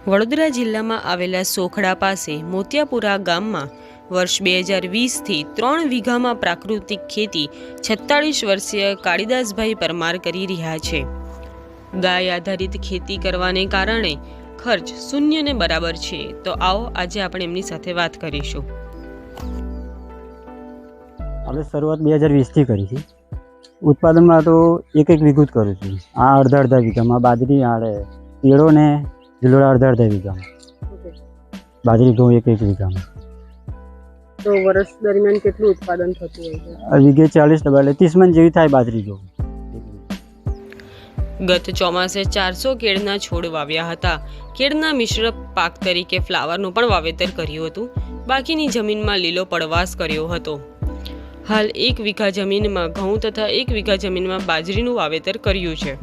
વડોદરા જિલ્લામાં આવેલા સોખડા પાસે મોતિયાપુરા ગામમાં વર્ષ 2020થી 3 વીઘામાં પ્રાકૃતિક ખેતી 46 વર્ષીય કાળીદાસભાઈ પરમાર કરી રહ્યા છે। ગાય આધારિત ખેતી કરવાને કારણે ખર્ચ શૂન્ય ને બરાબર છે। તો આવો આજે આપણે એમની સાથે વાત કરીશું। આપણે શરૂઆત 2020થી કરી છે। ઉત્પાદનમાં તો એક વીઘું જ કરું છું। આ અડધા વીઘામાં બાજરી આડે કેળો ને ગિલોડા અડધા વીઘામાં, બાજરી ઘઉં એક વીઘામાં। તો વર્ષ દરમિયાન કેટલું ઉત્પાદન થતું હોય છે? વીઘે 40 ડબ્બા એટલે 30 મણ જેવી થાય બાજરી ઘઉં। ગત ચોમાસે 400 કેળના છોડ વાવ્યા હતા। કેળના મિશ્ર પાક તરીકે ફ્લાવરનું પણ વાવેતર કર્યું હતું। બાકીની જમીનમાં લીલો પડવાશ કર્યો હતો। હાલ 1 વીઘા જમીનમાં ઘઉં તથા 1 વીઘા જમીનમાં બાજરીનું વાવેતર કર્યું છે।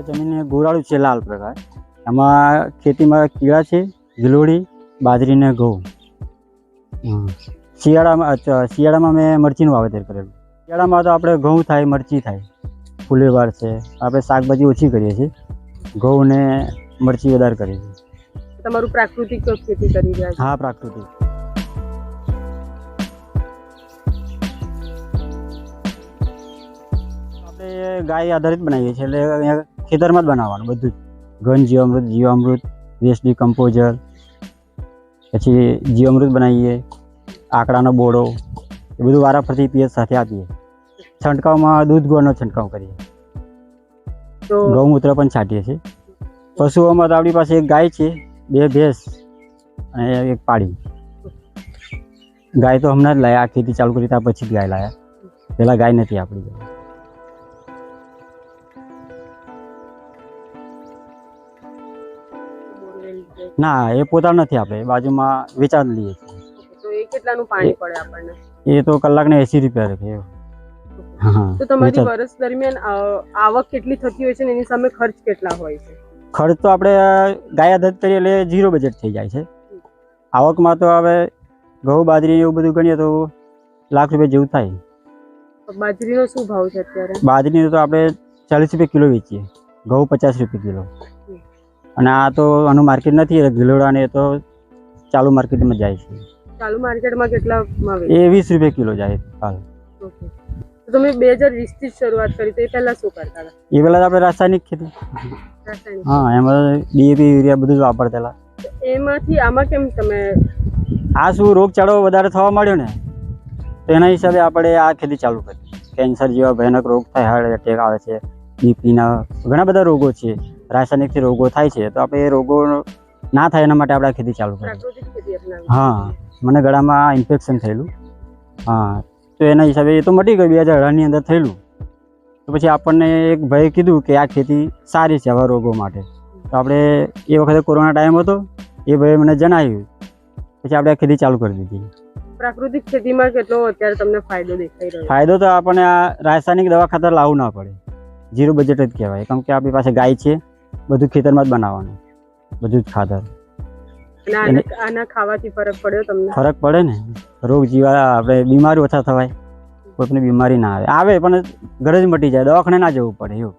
જમીન ગોરાળું છે લાલ પ્રકાર। એમાં ખેતીમાં કીડા છે, ગિલોડી, બાજરી ને ઘઉં। શિયાળામાં મેં મરચીનું વાવેતર કરેલું। શિયાળામાં તો આપણે ઘઉં થાય, મરચી થાય, ફુલેવાર છે। આપણે શાકભાજી ઓછી કરીએ છીએ, ઘઉં ને મરચી વધારે કરીએ છીએ। તમારું પ્રાકૃતિક ખેતી કરી રહ્યા છો? હા, પ્રાકૃતિક। આપણે ગાય આધારિત બનાવીએ છીએ, એટલે અહીંયા ખેતરમાં જ બનાવવાનું બધું જ। ઘન જીવામૃત, વેસ્ટ ડિકમ્પોઝર, પછી જીવામૃત બનાવીએ, આકડાનો બોળો, એ બધું વારાફરતી પીએચ સાથે આપીએ। છંટકાવમાં દૂધ ગોળનો છંટકાવ કરીએ, ગૌમૂત્ર પણ છાંટીએ છીએ। પશુઓમાં તો આપણી પાસે એક ગાય છે, 2 ભેંસ અને એક પાડી। ગાય તો હમણાં જ લાયા, આ ખેતી ચાલુ કરી ત્યાં પછી જ ગાય લાયા, પહેલાં ગાય નથી આપણી જોડે। ના, એ પોતાનું નથી, આપણે બાજુમાં વેચાણ લઈએ છીએ। તો એ કેટલાનું પાણી પડે આપણને? એ તો કલાકને 80 રૂપિયા રાખે। હા, તો તમારી વર્ષ દરમિયાન આવક કેટલી થતી હોય છે ને એની સામે ખર્ચ કેટલા હોય છે? ખર્ચ તો આપણે ગાય આધારિત કરીએ એટલે 0 બજેટ થઈ જાય છે। આવકમાં તો હવે ઘઉં, બાજરી એવું બધું ગણીએ તો લાખ રૂપિયા જેવું થાય। બાજરીનો શું ભાવ છે અત્યારે? બાજરીનો તો આપણે 40 રૂપિયા કિલો વેચીએ, ઘઉં 50 રૂપિયા કિલો। અને આ તો આનું માર્કેટ નથી, ગિલોડા ને તો ચાલુ માર્કેટમાં જાય છે। ચાલુ માર્કેટમાં કેટલામાં એ 20 રૂપિયા કિલો જાય હાલ। ઓકે, તો તમે 2020 થી શરૂઆત કરી, તો એ પહેલા શું કરતા હતા? એ પહેલા આપણે રાસાયણિક ખેતી, હા, એમાં ડીએપી, યુરિયા બધું જ વાપરતા। એમાંથી આમાં કેમ તમે આ શું રોગચાળો વધારે થવા માંડ્યો ને, તો એના હિસાબે આપણે આ ખેતી ચાલુ કરી। કેન્સર જેવા ભયાનક રોગ થાય, હાર્ટ એટેક આવે છે, બીપીના ઘણા બધા રોગો છે, રાસાયણિકથી રોગો થાય છે। તો આપણે એ રોગો ના થાય એના માટે આપણે આ ખેતી ચાલુ કરી। હા, મને ગળામાં ઇન્ફેક્શન થયેલું, હા, તો એના હિસાબે એ તો મટી ગયું, 2018ની અંદર થયેલું। તો પછી આપણને એક ભાઈએ કીધું કે આ ખેતી સારી છે આવા રોગો માટે। તો આપણે એ વખતે કોરોના ટાઈમ હતો, એ ભાઈએ મને જણાવ્યું, પછી આપણે આ ખેતી ચાલુ કરી દીધી। પ્રાકૃતિક ખેતીમાં કેટલો અત્યારે તમને ફાયદો દેખાઈ રહ્યો? ફાયદો તો આપણને આ રાસાયણિક દવા ખાતર લાવવું ના પડે, 0 બજેટ જ કહેવાય। કેમ કે આપણી પાસે ગાય છે, બધું ખેતરમાં જ બનાવવાનું, બધું જ ખાતર। આના ખાવાથી ફરક પડ્યો તમને? ફરક પડે ને, રોગ જીવા આપણે બીમારી ઓછા થવાય, કોઈ પણ બીમારી ના આવે, આવે પણ ઘરે જ મટી જાય, દવાખાને ના જવું પડે એવું।